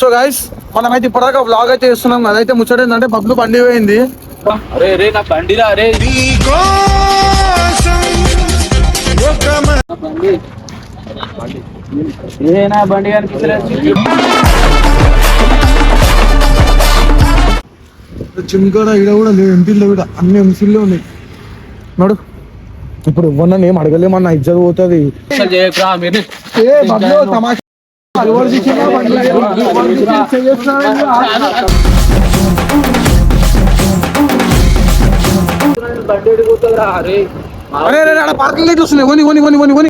So guys మనమైతే ఇప్పటిదాకా vlog అయితే చేస్తున్నాం. అదైతే ముచ్చట ఏంటంటే బబ్లు బండి పోయింది. నా బండిరా రే బండి జిమ్ కూడా ఇక్కడ కూడా లేవు, ఎంపీలో కూడా అన్ని ఎంపీల్లో ఉన్నాయి. నడు ఇప్పుడు ఇవ్వన్నా ఏం అడగలేమన్నా ఇజ్జత్ పోతుంది. తమాషా పార్కింగ్ లైట్ వస్తున్నాయి. కొని కొని కొని కొని కొని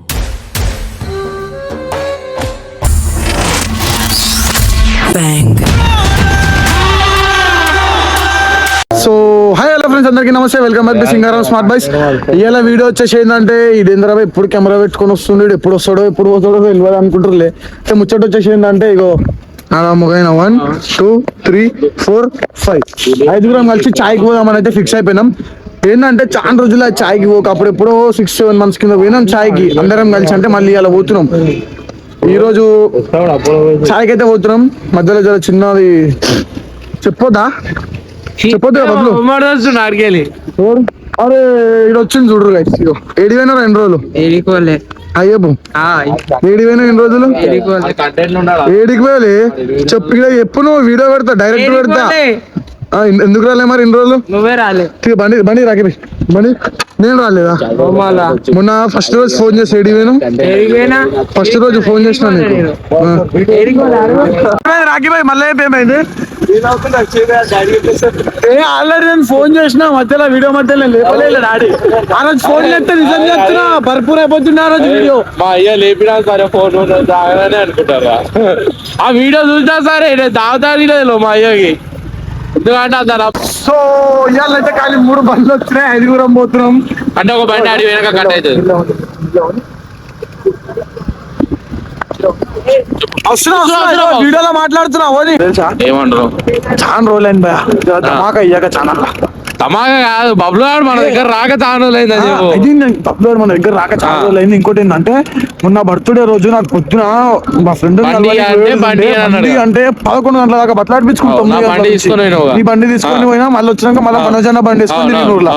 సో హాయ్ హలో ఫ్రెండ్స్, అందరికీ నమస్తే, welcome back to Singaram smart boys. ఇవాళ వీడియో వచ్చేసి ఏంటంటే ఇదేంద్రబాయ్ ఎప్పుడు కెమెరా పెట్టుకొని వస్తుండే, ఎప్పుడు వస్తాడో ఎప్పుడు పోతాడో తెలియదు అనుకుంటారులే. ముచ్చట వచ్చేసి ఏంటంటే ఇగో మొగైన 1 2 3 4 5 ఐదుగురం కలిసి చాయ్కి పోదామని అయితే ఫిక్స్ అయిపోయినాం. ఏంటంటే చాలా రోజులు చాయ్కి పోక అప్పుడు ఎప్పుడో 6-7 months కింద పోయినాం చాయ్కి అందరం కలిసి. అంటే మళ్ళీ ఇలా పోతున్నాం ఈ రోజు చాయ్కి అయితే పోతున్నాం. మధ్యలో జర చిన్నది చెప్పొద్దా బబ్లు? అరే ఇక్కడ వచ్చింది చూడరు గైస్. ఏడిపోయినా 2 రోజులు అయ్యబ్బు ఏడిపోయినా 2 రోజులు ఏడికి పోయలే చెప్పు. ఇక్కడ ఎప్పుడు నువ్వు వీడియో పెడతా, డైరెక్ట్ పెడతా. ఎందుకు రాలే మరి 2 రోజులు? నువ్వే రాలే. బండి బండి రాకి బండి నేను రాలేదా? మొన్న ఫస్ట్ రోజు ఫోన్ చేసి ఏడిపోయినా ఫస్ట్ రోజు ఫోన్ చేసిన నీకు రాకి బాయ్. మళ్ళీ ఏమైంది? ఆల్రెడీ నేను ఫోన్ చేసిన మధ్యలో, వీడియో మధ్యలో లేపలేదు డాడీ. ఆ రోజు ఫోన్ చేస్తే నిజం చెప్తున్నా భర్పూర్ అయిపోతుంది ఆ రోజు వీడియో. మా అయ్య లేపినా సరే ఫోన్ తాగనే అనుకుంటారా? ఆ వీడియో చూసినా సరే నేను తాగుతాది లేదు మా అయ్యకి. సో ఇవాళ అయితే కానీ 3 బండ్లు వచ్చినాయి, 5గురం పోతున్నాం. అంటే ఒక బండి ఆడి వెనక కట్ అవుతుంది. వీడియోలో మాట్లాడుతున్నా ఏమంటారు? చాలా రోజులు అయింది ధమాకా అయ్యాక. చాలా తమాగా కాదు, బబ్లు గారు మన దగ్గర రాక చాలా రోజులైంది. బబ్లు గారు మన దగ్గర రాక చాలా రోజులైంది. ఇంకోటి ఏంటంటే మొన్న బర్త్డే రోజు నాకు పొద్దున మా ఫ్రెండ్ అంటే 11 గంటల దాకా బట్టలు ఆడిపించుకుంటాం. ఈ బండి తీసుకొని పోయినా, మళ్ళీ వచ్చినాక మళ్ళీ మనోజన బండి వేసుకొని ఊర్లో.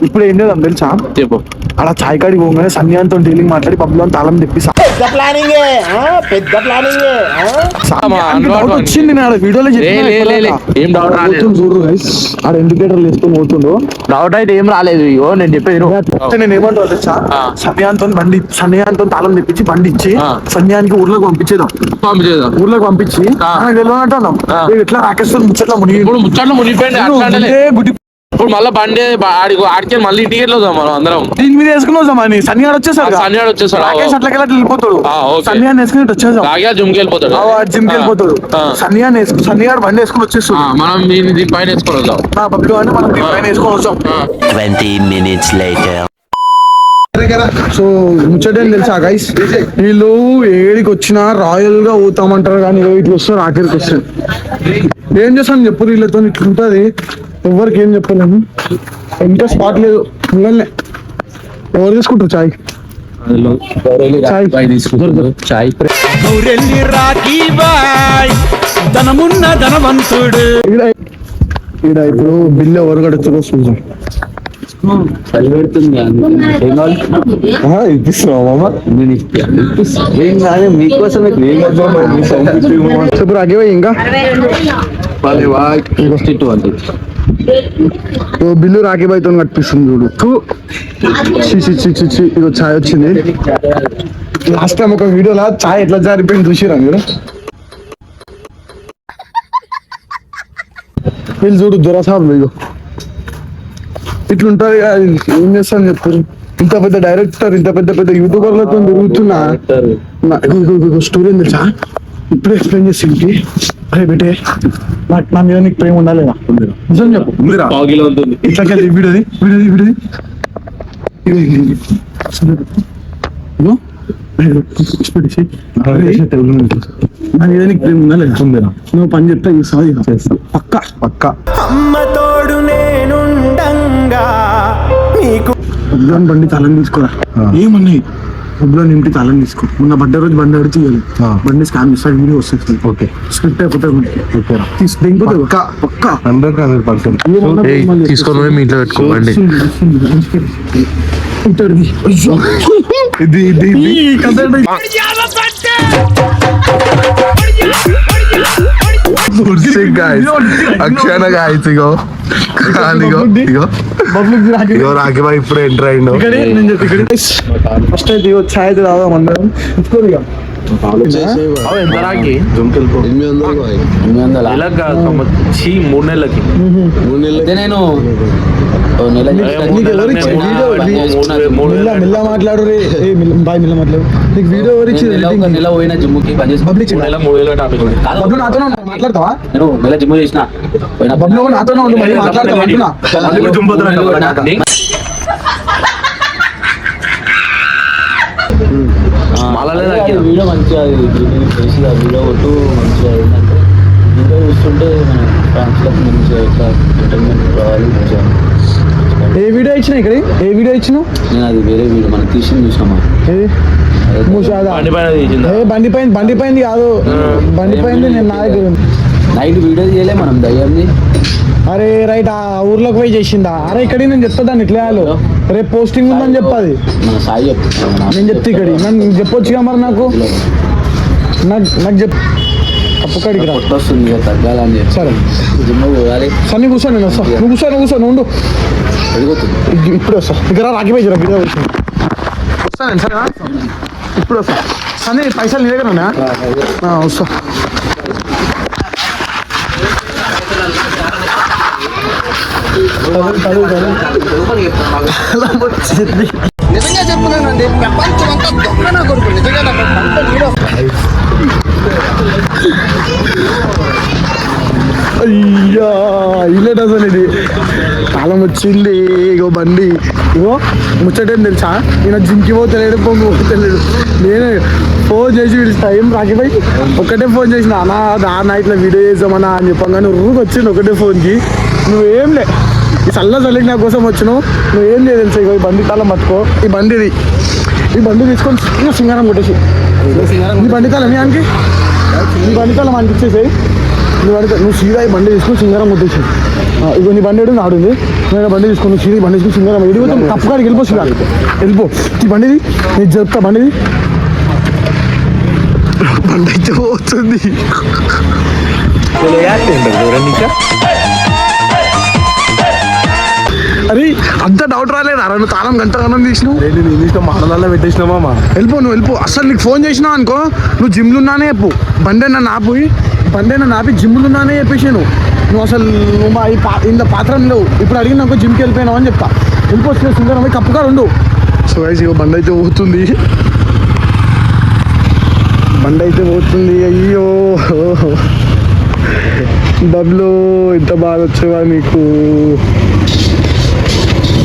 ఇప్పుడు ఏం లేదు తెలుసా, అలా చాయ్ కాడికి పోగానే సన్యాన్తో డీలింగ్ మాట్లాడి బబ్లు అని తాళం తెప్పిస్తా వచ్చింది. నేను వీడియోలో చూడు ఆడ ఇండికేటర్లు వేసుకొని పోతుండో డౌట్ అయితే ఏం రాలేదు. నేను చెప్పేది నేను ఏమంటా తెలుసా, సన్యాన్తో తాళం తెప్పించి బండి ఇచ్చి సన్యానికి ఊర్లోకి పంపించేదాం. ఊర్లోకి పంపించి తెలియనట్టు ఎట్లా రాకేశ్వరం ముచ్చట్లా మునిగిపోయింది. ఇప్పుడు మళ్ళీ బండి ఆడికి మళ్ళీ ఇంటికి మనం అందరం దీని మీద వేసుకుని వస్తాం. సన్యాడు వచ్చేసాడు, అట్లా వెళ్ళిపోతాడు. సన్యాన్ని వేసుకుని వచ్చేసాం, జిమ్కి వెళ్ళిపోతాడు. జిమ్కి వెళ్ళిపోతాడు. సన్యాడు బండి వేసుకుని వచ్చేస్తాం. మనం దీని పైన వేసుకొని వద్దాం. బబ్లు అని మనం దీని పైన వేసుకొని వస్తాం. 20 minutes later. సో ముచ్చటేం తెలుసా గైస్, వీళ్ళు ఏడికి వచ్చినా రాయల్ గా పోతామంటారు కానీ ఇట్లా వస్తారు ఆఖరికి వస్తారు. ఏం చేస్తాను చెప్పు, వీళ్ళతో ఇట్లా ఉంటుంది. ఎవరికి ఏం చెప్పలేము, ఇంకా స్పాట్ లేదు. మిమ్మల్ని ఎవరు తీసుకుంటారు చాయ్? ఇప్పుడు బిల్లు ఎవరు కడుతుందో చూద్దాం. ఇప్పుడు అగే ఇంకా బిల్లు రాఖీబాయితో కట్టిస్తుంది చూడు. ఇగో ఛాయ్ వచ్చింది. లాస్ట్ టైం ఒక వీడియోలో ఛాయ్ ఎట్లా జారిపోయింది చూసిరా మీరు? వీళ్ళు చూడు దొరసాబులు. ఇగో ఇట్లుంటది. ఏం చేస్తాను చెప్తారు, ఇంత పెద్ద డైరెక్టర్, ఇంత పెద్ద యూట్యూబర్లతో తిరుగుతున్నా. స్టోరీ ఏం తెలుసా, ఇప్పుడు ఎక్స్ప్లెయిన్ చేసి అరే బేటే నా మీద నీకు ప్రేమ ఉండాలి నిజం చెప్పు. ఇట్లా వీడియోది నా మీద నీకు ప్రేమ ఉందా లేదా? నువ్వు పని చెప్తా చేస్తా పక్క. బండి తాళం తీసుకోరా. ఏమన్నాయి ఫుడ్లో నింపి తాళం తీసుకో. మొన్న బర్త్డే రోజు బండి అడిచి ఇవ్వాలి. బండి స్కాన్ చేస్తాడు, వీడియో వస్తుంది. ఓకే, స్క్రిప్ట్ అయిపోతుంది. పక్కా 100% తీసుకొని పోయి మీ ఇంట్లో పెట్టుకోండి. అక్షణ గాయస్ ఇగో రాఖీ బాయ్ ఇప్పుడు ఎంటర్ అయిండు. ఫస్ట్ అయితే ఛాయ్ తాగుదాం అందరం. ఎంత రాకి 3 నెలలకి నేను మిల్లా మాట్లాడు రే. బాయ్ మిల్లా మాట్లాడు. నీకు వీడియో ఎవరు ఇచ్చింది? నెల పోయిన జిమ్కి పబ్లిక్ నాతో మాట్లాడతావా? నేను నెల జిమ్ చేసిన బబ్లు నాతోనే ఉండు, మళ్ళీ మాట్లాడతావా అంటున్నా. వీడియో మంచిగా చేసి ఆ వీడియో కొట్టు మంచిగా ఏంటంటే వీడియో చూస్తుంటే మన ఫ్యాన్స్లకు మంచిగా ఇట్లా ఎంటర్టైన్మెంట్ రావాలి. మంచిగా ఏ వీడియో ఇచ్చిన ఇక్కడ? ఏ వీడియో ఇచ్చినావు? నేను అది వేరే వీడియో మనం తీసింది చూసినామా? బండి పైంది కాదు, బండి పైంది. నేను నా దగ్గర ఉంది. నైట్ వీడియో చేయలే మనం దయ్యంది. అరే రైట్, ఆ ఊర్లోకి పోయి చేసిందా? అరే ఇక్కడ నేను చెప్తా దాన్ని ఎట్లా చేయాలో. రేపు పోస్టింగ్ ఉందని చెప్పాది. మన సాయి చెప్పు, నేను చెప్తే ఇక్కడ నన్ను చెప్పొచ్చుగా మరి. నాకు చెప్పు. అప్పు కాడికి రా. వస్తుంది తగ్గాలని చెప్పి. సరే జిమ్ పోవాలి. సరే కూర్చో, నేను వస్తా. నువ్వు కూర్చో ఉండు. అడుగుతుంది ఇప్పుడు వస్తా. ఇక్కడ రాఖీ పోయి వీడియో వస్తాను. సరేనా? ఇప్పుడు వస్తా. సరే పైసలు నీ దగ్గర ఉన్నా? వస్తా. నిజంగా చెప్తున్నానండి, ప్రపంచం అంతా దొంగ నా కొడుకు. నిజంగా అయ్యా ఇల్లేట అసలు ఇది కాలం వచ్చింది. ఇగో బండి ఇగో ముచ్చటేం తెలుసా? నేను జిమ్కి పోతలేడు, పొంగు పోతలేడు. నేనే ఫోన్ చేసి పిలుస్తా. ఏం రాకిపోయి ఒక్కటే ఫోన్ చేసిన అన్నా నైట్లో వీడియో చేద్దామన్నా అని చెప్పగానే ఊరికి వచ్చిండు ఒకటే ఫోన్కి. నువ్వేం లే ఈ చల్లకి నా కోసం వచ్చినావు. నువ్వేం లేదు తెలుసా? ఇగో ఈ బండి తాళం పట్టుకో. ఈ బండి తీసుకొని సింగారం కొట్టేసి ఈ బండి తాళం అనికి ఈ బండి తాళం అనిపించేసాయి. నువ్వు సీదా ఈ బండి తీసుకుని సింగారం కొట్టేసి. ఇగో నీ బండి ఏడు ఆడుంది. నేను బండి తీసుకుని సీదా బండి తీసుకుని సింగారం ఎడిపోతే తప్పుకాడికి వెళ్ళిపో. ఈ బండిది నేను చెప్తా. బండి అయితే పోతుంది. అరే అంత డౌట్ రాలేదు. అరే నువ్వు తాళం గంట గణం తీసినావు, మాడలలో పెట్టేసినావా? వెళ్ళిపో. అసలు నీకు ఫోన్ చేసినావు అనుకో, నువ్వు జిమ్లు ఉన్నానే చెప్పు. బండి నన్ను ఆపి జిమ్లు ఉన్నానే చెప్పేసాను. నువ్వు అసలు ఇంత పాత్రం లేవు. ఇప్పుడు అడిగిన అనుకో జిమ్కి వెళ్ళిపోయినావు అని చెప్తా. వెళ్ళిపోవచ్చు సింగర్ పోయి కప్పుగా ఉండు. సో గైస్ ఇగో బండి అయితే పోతుంది. అయ్యో బబ్లు ఇంత బాగా వచ్చేవా నీకు?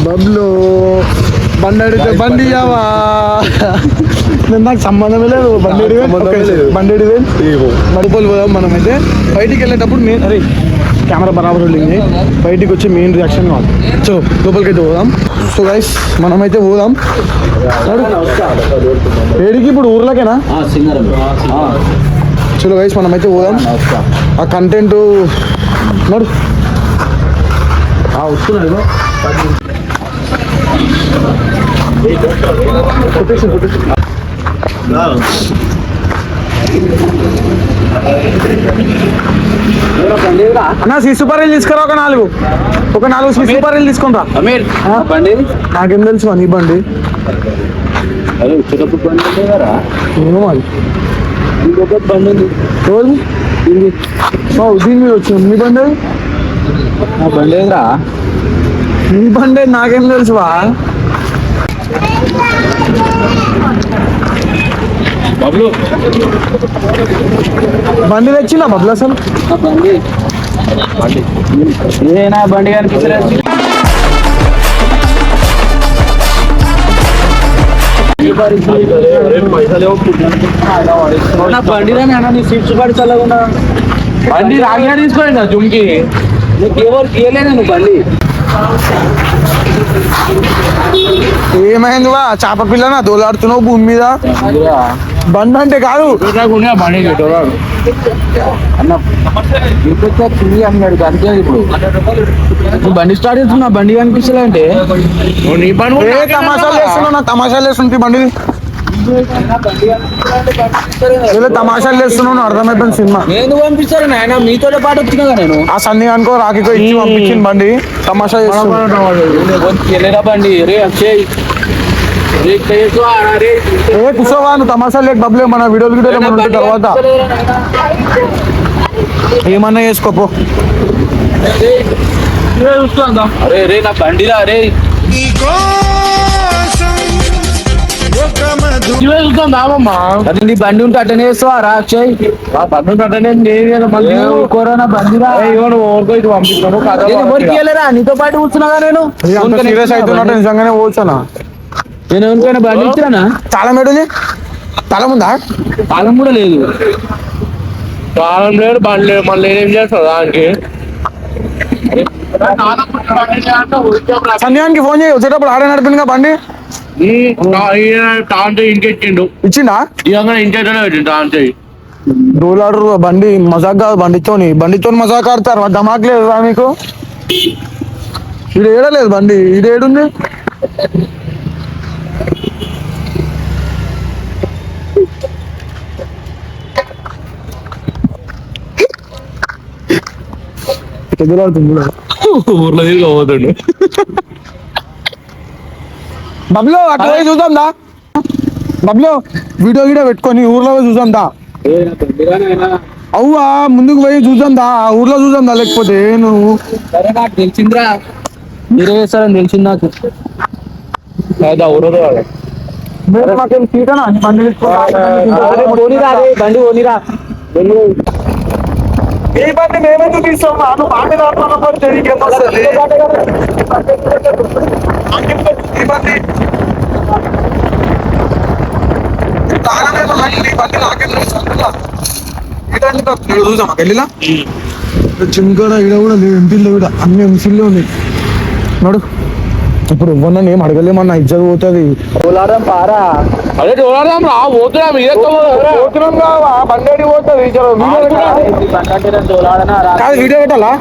బబ్లు బండి అడిగితే బండి ఇవ్వవా? నాకు సంబంధమే లేదు. బండి మడిపోలు పోదాం. మనం అయితే బయటికి వెళ్ళేటప్పుడు అరే కెమెరా బరాబర్ వెళ్ళింది. బయటికి వచ్చి మెయిన్ రియాక్షన్ కావాలి. సో లోపలికి అయితే పోదాం. సో గైస్ మనమైతే పోదాం. ఏడికి ఇప్పుడు ఊర్లోకేనా? చలో గైస్ మనమైతే పోదాం. ఆ కంటెంట్ నడు వస్తున్నాడు. అన్నా సీసుపర్రీలు తీసుకురా. ఒక నాలుగు సీసుపర్రీలు తీసుకుంటా. నాకేం తెలుసు నీ బండి ఏమో అది దీని మీద వచ్చింది. నీ బండి నీ బండి నాకేం తెలుసువా? బండి తెచ్చిందా బబ్లు? అసలు బండి కనిపించలేదు. బండి సీట్స్ పడి చల్లకుండా బండి రాగా తీసుకోండి జుమ్కి. నీకు ఎవరు తీయలే నేను బండి ఏమైంది వా చేప పిల్లనా దోలాడుతున్నావు భూమి మీద బండి అంటే కాదు బండి పెట్టారు అన్న అన్నాడు అంతే ఇప్పుడు నువ్వు బండి స్టార్ట్ చేస్తున్నా బండి కనిపిస్తలే అంటే నీ బండి ఏ తమాషాలు చేస్తున్నావు నా తమాషాలు చేస్తుంది బండి ఏదో తమాషాలు చేస్తున్నావు అర్థమైపోయింది సినిమా నేను పంపిస్తాను నాయన మీతో పాటు వచ్చినా నేను ఆ సన్ని అనుకో రాకికో ఇచ్చి పంపించింది బండి తమాషా చేస్తుంది వెళ్ళరా బండి రే అక్షయ్ ఏ కూర్చోవా నువ్వు తమాషాలు లేక డబ్బులు మన వీడియోలు గిడియోలు ఏమన్నా ఉంటే తర్వాత ఏమన్నా చేసుకోపో అరే రే నా బండిరా రే అది నీ బండి ఉంటే అట్టనే వేస్తావా రా అక్షయ్ కోరోనా బండిరా ఎవరికి నీతో పాటు కూర్చున్నాగా నేను సీరియస్ అవుతున్నట్టు నిజంగానే పోవచ్చానా నేను ఎవరికైనా బండి ఇచ్చినా చాలా మేడుంది తల ముందా కాలం కూడా లేదు కాలం లేదు బండి లేదు మళ్ళీ ఏం చేస్తావు దానికి సన్యానికి ఫోన్ చేయి వచ్చేటప్పుడు ఆడే నడిపిందిగా బండి టాన్ చేయి ఇంకెచ్చిండు ఇచ్చిందా ఇవ్వగానే ఇంకెట్టనే పెట్టిండు టాన్ చేయి డోలాడరు బండి మజాక్ కాదు బండితో మజాక్ ఆడతారు ధమాక్ లేదు మీకు ఇది ఏడలేదు బండి ఇది ఏడుంది ఊర్లో తిరిగి పోతుండు బబ్లో అటు పోయి చూద్దాం దా బబ్లో వీడియో గిడియో పెట్టుకొని ఊర్లో పోయి చూద్దాం దా అవ్వా ముందుకు పోయి చూద్దాం దా ఊర్లో చూద్దాం దా లేకపోతే నువ్వు సరే నాకు తెలిసిందిరా మీరే వేస్తారని తెలిసింది నాకు ఊరు మాకేం సీటనా బండి పోనీరా రే బండి పోనీరా ఈ బండి మేమెందుకు తీస్తాం నువ్వు బండి రాకపోతే నీకేం వస్తుంది ఈ బండి చూసామా వెళ్ళిలా చిమ్కడ ఈడ కూడా లేవు ఎంపీల్లో కూడా అన్ని ఎంసీల్లో ఉన్నాయి నడు ఇప్పుడు ఇవ్వనని ఏం అడగలేమన్నా ఇజ్జత్ పోతుంది పోలారం పారా అదే డోలాడదాం రా పోతున్నా పోతున్నాం కావా బండి పోతుంది కాదు వీడియో పెట్టాలా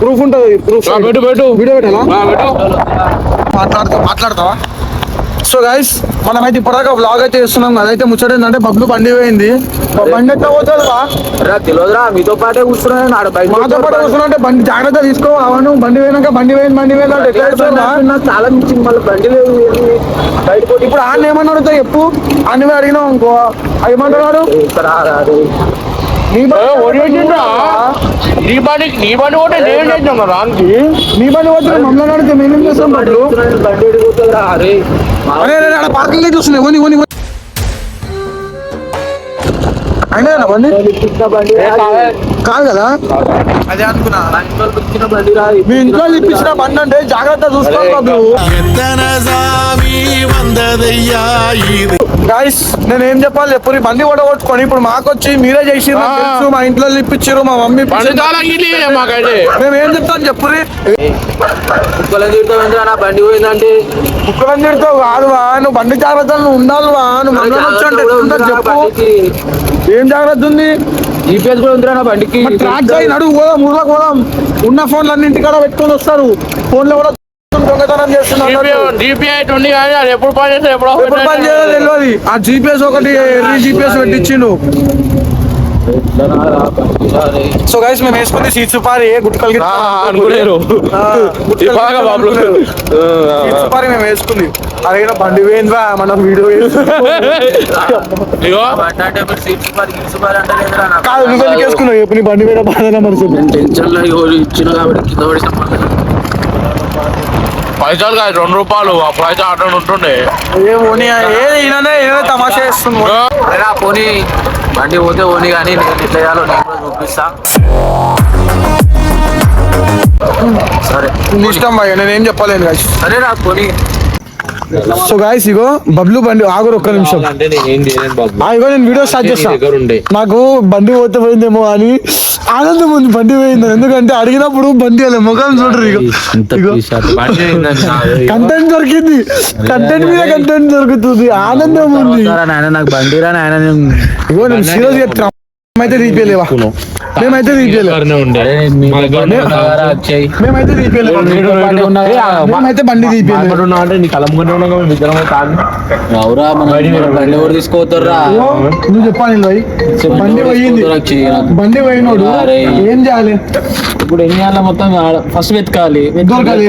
ప్రూఫ్ ఉంటుంది ప్రూఫ్ పెట్టు పెట్టు వీడియో పెట్టాలా పెట్టు మాట్లాడతావా సో గైస్ మనమైతే ఇప్పటిదాకా వ్లాగ్ అయితే చేస్తున్నాం అదైతే ముచ్చట ఏంటంటే బబ్లు బండి పోయింది బండి ఎట్లా పోతుంది బా తెలియదురా మీతో పాటే కూర్చున్నాను మాతో పాటు కూర్చున్నా బండి జాగ్రత్త తీసుకో అవును బండి పోయినాక బండి పోయింది అంటే ఎట్లా చేస్తావురా? చాలా మించింది మళ్ళీ బండి లేదు బయట ఇప్పుడు ఆయన ఏమన్నా అడుగుతా చెప్పు అన్ని అడిగినావు అనుకో ఏమంటున్నాడు నీ బండి కూడా నేను చేసాం రానికి నీ బండి పోతే మమ్మల్ని అడిగితే మేమేం చేస్తాం బట్లు బండి ఎడిపోతుందిరా అరే అరే పార్కింగ్ చూస్తున్నాయి ఓని ఓని అయినా బండి బండి కాదు కదా అదే అనుకున్నా బండి రా మీ ఇంట్లో ఇప్పించిన బండి అంటే జాగ్రత్త చూసుకోవాలి బాబు గైస్ నేను ఏం చెప్పాలి ఎప్పుడు బండి కొట్టుకొని ఇప్పుడు మాకొచ్చి మీరే చేసిర్రు నాకు తెలుసు, మా ఇంట్లో ఇప్పించారు మా మమ్మీ బండి చాలా మాకైతే మేము ఏం చెప్తాను చెప్పురి కుక్కలను తిడతావు నా బండి పోయిందంటే కుక్కలను తిడతావు కాదువా నువ్వు బండి జాగ్రత్తలు నువ్వు ఉండాలివా నువ్వు మమ్మల్ని వచ్చి అంటే ఎట్లుంటుంది చెప్పు ఏం జాగ్రత్త ఉంది జీపీఎస్ కూడా ఉందిరా నా బండికి ట్రాక్ చేయి నడువు పోదాం ఊర్లోకి పోదాం ఉన్న ఫోన్లు అన్నింటికాడ పెట్టుకొని వస్తారు ఫోన్లో కూడా దొంగతనం చేస్తున్నారు డిపిఐ ఉంది కానీ అది ఎప్పుడు పని చేస్తే ఎప్పుడు పని చేయదో తెలియదు ఆ జీపీఎస్ ఒకటి ఎర్రీ జీపీఎస్ పెట్టించిండు సో గైస్ మేము వేసుకుంది సీట్ సుపారి గుట్కల్ అనుకునేరు సీట్ సుపారి మేము వేసుకుంది అదైనా బండి పోయిందివా మనం వీడియో కాదు నువ్వు వేసుకున్నావు ఎప్పుడు నీ బండి మీద బాధ మనిషి టెన్షన్ ఇచ్చిన కాబట్టి కింద పడి పైసలు కాదు ₹2 ఆ పైసలు అట్లా ఉంటుండే ఏమోని ఏది తమాషా చేస్తుంది పోనీ బండి పోతే పోనీ కానీ నేను ఎట్లా చేయాలో నేను కూడా చూపిస్తా సరే నీ ఇష్టం భయ్య నేనేం చెప్పలేను guys. సరే రా పోనీ సో గాయస్ ఇగో బబ్లు బండి ఆగురు ఒక్క నిమిషం అంటే నేను ఏం చేయలేను బాబు. ఇగో నేను వీడియో స్టార్ట్ నీ చేస్తా. దగ్గర ఉండే నాకు బండి పోతే పోయిందేమో అని ఆనందం ఉంది బండి పోయింది, ఎందుకంటే అడిగినప్పుడు బండి అలా ముఖం చూడరు. బండి ఏంటంటే కంటెంట్ దొరికింది, కంటెంట్ మీద కంటెంట్ దొరుకుతుంది, ఆనందం ఉంది. నాయన నాకు బండి రా నాయన. ఇగో నేను సీరియస్ చెప్తా, మేమైతే తీపియలేవా, మేమైతే తీపియలేవా, దగ్గరనే ఉండే మా దగ్గర మేమైతే తీపియలేవా, మేమైతే బండి తీపియలేదు. అంటే నీ కలముకుంటే ఉన్నాగా మేము ఇద్దరం కాదు. అవురా మన బండి ఎవరు తీసుకోవద్దురా. నువ్వు చెప్పాలి లోయ్, బండి పోయింది, బండి పోయినోడు ఏం చేయాలి? ఇప్పుడు ఏం చేయాలి? మొత్తం ఫస్ట్ వెతకాలి, దొరకాలి.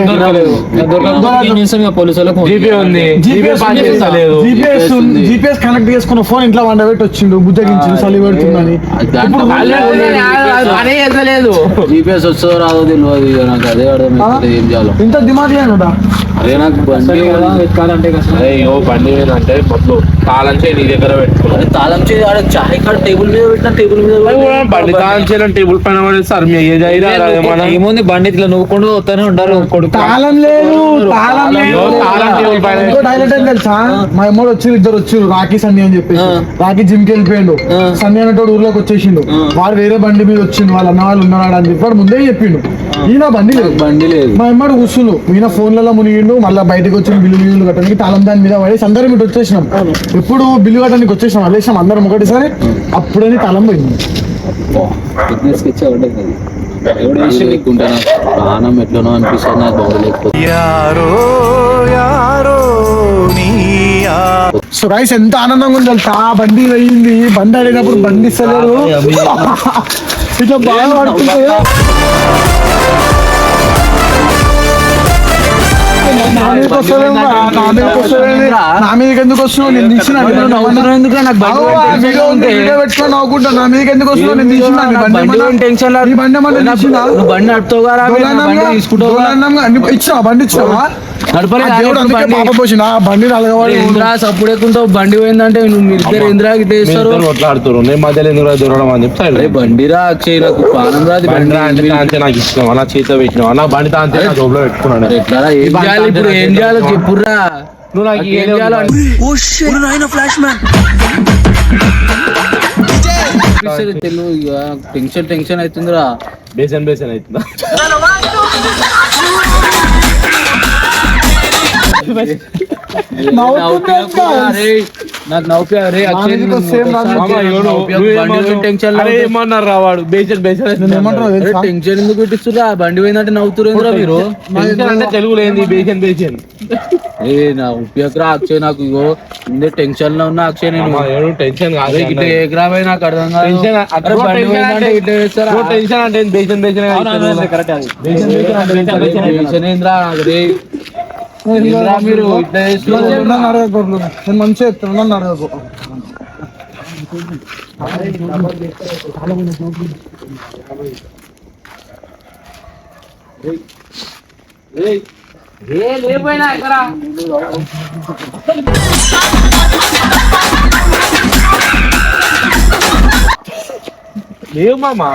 పోలీసు వాళ్ళకు జీపే ఉంది, జీపే పని చేస్తలేదు. జీపీఎస్ కనెక్ట్ చేసుకున్న ఫోన్ ఇంట్లో వండబెట్టి వచ్చిండు, బుజ్జగించింది, చలి పెడుతుందని. పని చేస్తలేదు. జీపీఎస్ వస్తుందో రాదో తెలియదు నాకు, అదే అర్థం ఏం చేయాలో. ఇంత దిమాగ్ లేనుడా? అదే నాకు బండి వెతకాలంటే కష్టం. బండి అంటే మొత్తం తాళం చేయి నీ దగ్గర పెట్టుకున్నాను. అదే తాళం చేయి ఆడ చాయ్ కాడ టేబుల్ మీద పెట్టిన, టేబుల్ మీద బండి తాళం చేయడం టేబుల్ పైన పడేస్తారు. మీ ఏముంది బండి ఇట్లా నువ్వుకుంటూ వస్తానే ఉంటారు. కొడుకు తాళం లేదు, తాళం లేదు. తాళం టేబుల్ పైన ఇంకో డైలెట్ ఏం తెలుసా? మా అమ్మోడు వచ్చిరు, ఇద్దరు వచ్చిరు, రాఖీ సన్నీ అని చెప్పేసి. రాఖీ జిమ్ కి వెళ్ళిపోయిండు, సన్నీ అనేటోడు ఊర్లోకి వచ్చేసిండు. వాడు వేరే బండి మీద వచ్చిండు, వాళ్ళ అన్న వాళ్ళు ఉన్నాడు అని చెప్పి వాడు ముందే చెప్పిండు. ఈయన బండి లేదు, బండి లేదు. మా అమ్మడు కూర్చుండు, ఈయన ఫోన్లలో మునిగిండు. మళ్ళీ బయటకు వచ్చిన బిల్లు కట్టడానికి తాళం దాని మీద పడేసి అందరం ఇటు వచ్చేసినాం. ఎప్పుడు బిల్లు కట్టడానికి వచ్చేసినాం, వెళ్ళేసినాం అందరం ఒకటిసారి. అప్పుడని తాళం పోయింది. ఫిట్నెస్ కి ఇచ్చే ఉండదు అది. ఎవడు వేసి లేకుంటాను ప్రాణం ఎట్లనో అనిపిస్తుంది నాకు, బాగోలేకపోతే. సో గైస్ ఎంత ఆనందంగా ఉంది తెలుసా, బండి పోయింది. బండి అడిగినప్పుడు బండి ఇస్తలేడు, ఇట్లా బాగా పడుతుంటే నా మీదకి ఎందుకు వస్తున్నావు? నేను తీసిన వీడియో పెట్టుకొని నవ్వుకుంటా. నా మీదకి ఎందుకు వస్తున్నావు? నేను తీసిన బండి ఇచ్చినా బండి ఇచ్చినావా? పాప పోసిన బండి సప్పుడేకుంటావు. బండి పోయిందంటే నువ్వు మీరు ఇద్దరు ఇంద్రా ఇస్తారు కొట్లాడుతారు. నేను మధ్యలో ఎందుకు దూరడం అని చెప్తాను. బండిరా అక్షయ్ నాకు పానం రాదు. బండి అంటే నాకు ఇష్టం, అలా చేతితో పెట్టినావు. నా బండి తాంతే నా జోబులో పెట్టుకున్నాను. ఎట్లా ఏం చేయాలి ఇప్పుడు? ఏం చేయాలో చెప్పుర్రా. నువ్వు నాకు ఏం చేయాలో తెలుగు టెన్షన్ టెన్షన్ అవుతుందిరా. బేసన్ బేసన్ అవుతుందా? నాకు నవ్వుపి ఏమన్నారు రావాడు బేసన్ బేసన్ టెన్షన్ ఎందుకు పెట్టిస్తురా? బండి పోయిందంటే నవ్వుతురేంద్రా మీరు. అంటే తెలుగు లేని బేసన్ బేసన్ ఏ నా ఉపయోగరా అక్షయ్. నాకు ఇగో ముందే టెన్షన్ లో ఉన్నా అక్షయ్. నేను టెన్షన్ కాదు, ఇట్లా ఎగ్రామ్ నాకు అర్థం కాదు. టెన్షన్ అంటే బేసన్ బేసన్ ఏంద్రా రే మీరు ఇట్లా నేను మంచిగా చెప్తున్నా, నన్ను అడగకు. లేకపోయినా ఇక్కడ లేవు మామా.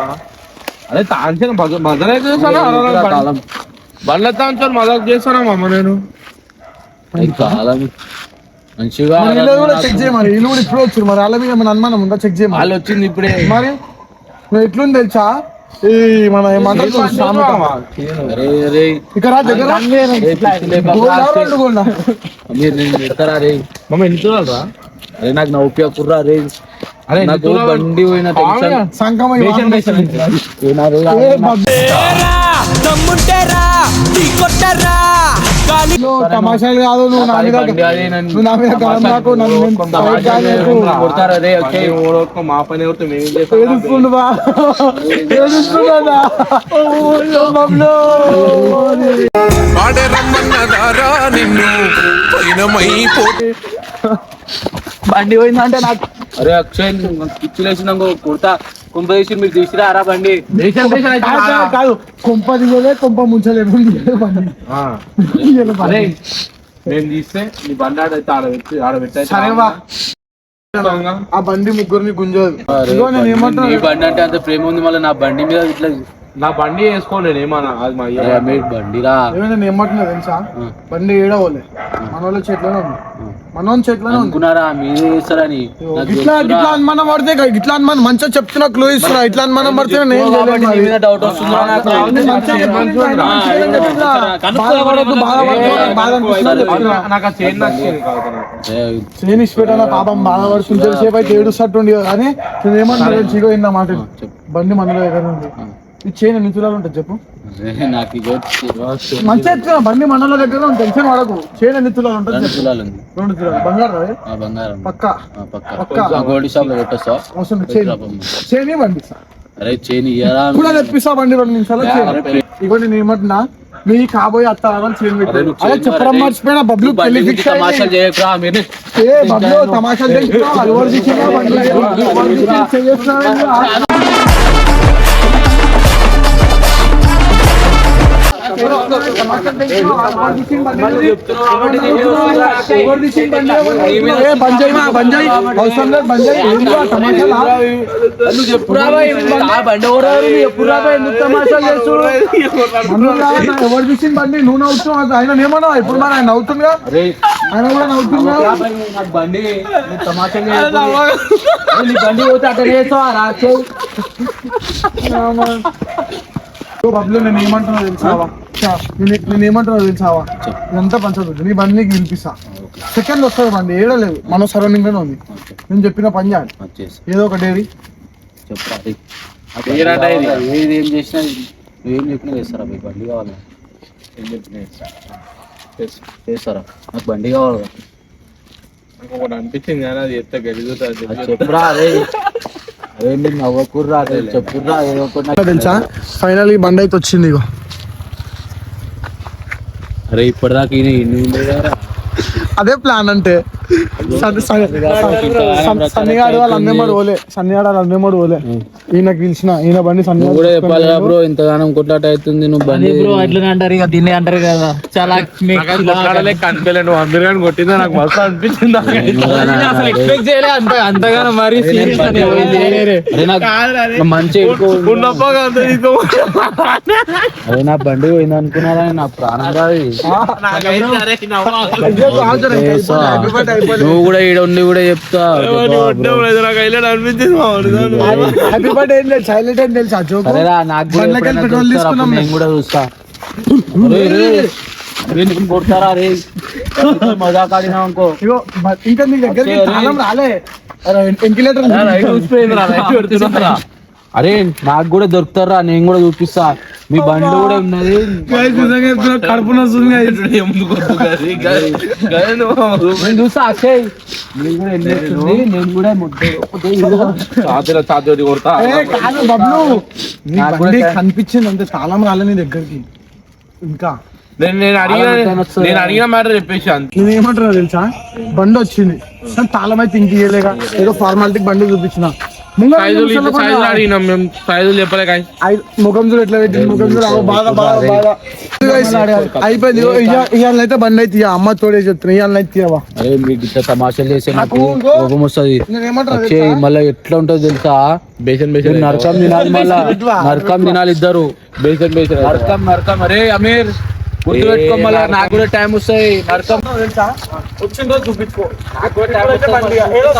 అదే తాంచిన మదర్ అయితే బండ్ల తాంచాను మదర్ చేస్తానా మామ. నేను మంచిగా చెక్ చేయమని వీళ్ళు కూడా ఇప్పుడు వచ్చారు. మరి వాళ్ళ మీద మన అనుమానం ఉందా? చెక్ చేయమని. వాళ్ళు వచ్చింది ఇప్పుడే. మరి నువ్వు ఎట్లుంది తెలుసా, ఈ మన ఏమంటారు ఇక్కడ దగ్గర మీరు ఎడతారా రే మమ్మ ఎన్ని చూడాలరా? అరే నాకు నా ఉపయోగకుర్రా రే. అరే నాకు బండి పోయిన టెన్షన్ తమాషాలు కాదు. నువ్వు నా మీద నాకు కొడతారా రే అక్షయ్. మా పని ఎవరితో మేము ఏడుస్తుండవా? ఏడుస్తున్నా బండి పోయిందంటే నాకు. అరే అక్షయ్ పిచ్చి లేచినాకో కుర్తా కుంప తీసి మీరు తీసుకురారా బండి. కాదు, కొంప దిగలే, కొంప ముంచలేదు. నేను తీస్తే నీ బండి ఆడబెట్టే సరేవా, ఆ బండి ముగ్గురిని గుంజదు. నేను ఏమంటున్నా, ఈ బండి అంటే అంత ప్రేమ ఉంది, మళ్ళీ నా బండి మీద ఇట్లా నా బండి వేసుకోలేదు ఏమన్నా అది మా అయ్య. అమీర్ బండిరా ఏమైనా నేను ఏమంటున్నా తెలుసా బండి ఏడవలే మన వాళ్ళ చేతిలోనే ఉంది మనోని చేతిలోనే ఉంది అనుకున్నారా మీరే చేస్తారని నాకు ఇట్లా తెలుసురా. ఇట్లా అనుమానం పడితే ఇట్లా అనుమానం మంచిగా చెప్తున్నా క్లూ ఇస్తున్నా ఇట్లా అనుమానం పడితే నేను ఏం కాబట్టి నీ చేయలేను మీద డౌట్ వస్తుందా నాకు? బాధపడద్దు బాధ అనిపిస్తున్నా నాకు ఆ చైన్ నచ్చింది కాదు నాకు. నేను ఇష్టపెట్టాను పాపం బాధపడుతుంది తెలిసేపు అయితే ఏడుస్తట్టుండి కానీ నేను ఏమంటున్నా చీకో ఇందా మాట బండి మనలో ఎక్కడ ఉంది ఇది చేయను ఎన్ని తులాలు ఉంటుంది చెప్పు అరే, నాకు ఇగో మంచిగా ఎత్తుకున్నా బండి మనలో దగ్గర ఉంది టెన్షన్ పడకు చేయను ఎన్ని తులాలు ఉంటుంది 2 చెప్పు తులాలు ఉంది 2 తులాలు బంగారు రాదే ఆ బంగారం పక్క పక్క పక్క గోల్డ్ షాప్ లో పెట్టొస్తా అవసరం చేయని బండి అరే చేయని ఇయ్యరా కూడా తెప్పిస్తా బండి 2 నిమిషాలు ఇగో నేను ఏమంటున్నా మీ కాబోయే అత్త రావాలని చేయని పెట్టారు అదే చెప్పడం మర్చిపోయినా బబ్లు పెళ్లి ఫిక్స్ తమాషాలు చేయకురా మీరు ఏ బబ్లు తమాషాలు తెలుసుకున్నా అలవాటు తీసుకున్నా బండి అలవాటు తీసుకుని చేస్తున్నావు ఎవరు తీసిన బండి నువ్వు నవ్వుతున్నావు ఆయన ఏమన్నా ఇప్పుడు మరి ఆయన నవ్వుతుందిగా ఆయన కూడా నవ్వుతుందిగా బండి తమాషా బండి పోతే అక్కడ చేస్తావా బబ్లు నేను ఏమంటున్నా తెలుసావా నేను ఏమంటున్నా తెలుసావా ఇదంతా పంచదు నీ బండి నీకు పిలిపిస్తా సెకండ్ వస్తుంది బండి ఏడలేదు మన సరౌండింగ్ లోనే ఉంది నేను చెప్పిన పని చేయాలి ఏదో ఒక డైరీ చెప్పరా ఏది ఏం చేసినా నువ్వేం చెప్పినా చేస్తారా మీకు బండి కావాలి ఏం చెప్పినా చేస్తారా నాకు బండి కావాలి నాకు ఒకటి అనిపించింది కానీ అది ఎంత గెలుగుతుంది అది చెప్పురా అరే అరే మీరు నవ్వకుర్రా అదే చెప్పుర్రా ఏదో ఒకటి నాకు తెలుసా ఫైనల్ ఈ బండి అయితే వచ్చింది ఇగో అరే ఇప్పటిదాకా ఈయన ఇన్ని ఉండేదారా అదే ప్లాన్ అంటే సన్నిగాడు వాళ్ళ అమ్మేమాడు పోలే సన్నిగాడు వాళ్ళ అమ్మేమాడు పోలే ఈయనకి పిలిచిన ఈయన బండి నువ్వు కూడా చెప్పాలి కదా బ్రో ఇంతగానం కొట్లాట అవుతుంది నువ్వు బండి బ్రో అట్లనే అంటారు ఇక దీన్ని అంటారు కదా చాలా కనిపించలే నువ్వు అందరు కానీ కొట్టిందా నాకు మస్తు అనిపించింది అసలు ఎక్స్పెక్ట్ చేయలే అంతగానో మరి serious అని ఎవరు చేయలేరు. అరే నాకు మంచి ఉన్నప్పగా అంత తీసుకో అరే నా బండి పోయింది అనుకున్నారా నా ప్రాణం కాదు నువ్వు కూడా ఈడ ఉండి కూడా చెప్తా నాకు హైలైట్ అనిపించింది హ్యాపీ బర్త్డే ఏం లేదు సైలెంట్ ఏం తెలుసా జోక్ సరేరా నాకు కూడా బండ్లకి ఎప్పుడైనా పెట్రోల్ దొరుకుతారా? తీసుకున్నాం అప్పుడు నేను కూడా చూస్తా అరే, అరే, నేను కొడతారా రే మజాక్ ఆడినావు అనుకో ఇగో ఇంకా నీ దగ్గరికి తాళం రాలే వెంటిలేటర్ అరే నాకు కూడా దొరుకుతారా నేను కూడా చూపిస్తా మీ బండి కూడా ఉన్నది కడుపు నొస్తుంది నేను చూస్తా అక్షయ్ నేను కూడా ఎన్ని వస్తుంది నేను కూడా చాతోటి కొడతా కాదు బబ్లు నీ నాకు కూడా బండి కనిపించింది అంతే తాళం రాలే నీ దగ్గరికి ఇంకా నేను అడిగిన మ్యాటర్ చెప్పేసి అంత నేను ఏమంటున్నా తెలుసా బండి వచ్చింది కానీ తాళం అయితే ఇంక ఇయ్యలేగా ఏదో ఫార్మాలిటీ బండి చూపించిన సైజులు అడిగినాం మేము సైజులు చెప్పలే కానీ ముఖం చూడు ఎట్లా పెట్టింది ముఖం చూడు అగో బాధ బాధ బాధ అయిపోయింది ఇవాళనైతే బండి అయితే అమ్మ తోడే చెప్తున్నా ఇవాళనైతే తీయవా అరే మీకు ఇట్లా తమాషాలు చేస్తే నాకు ఇంకో- కోపం వస్తుంది నేను ఏమంటున్నా అక్షయ్ మళ్ళీ ఎట్లా ఉంటుందో తెలుసా బేసన్ మీరు నరకం తినాలి మళ్ళా నరకం తినాలి ఇద్దరు బేసన్ నరకం అరే అమీర్ గుర్తు పెట్టుకో మళ్ళా నాకు కూడా టైం వస్తాయి నరకం తెలుసా వచ్చిన రోజు చూపించుకో నాకు కూడా time వస్తే బండి ఇయ్య. ఏదో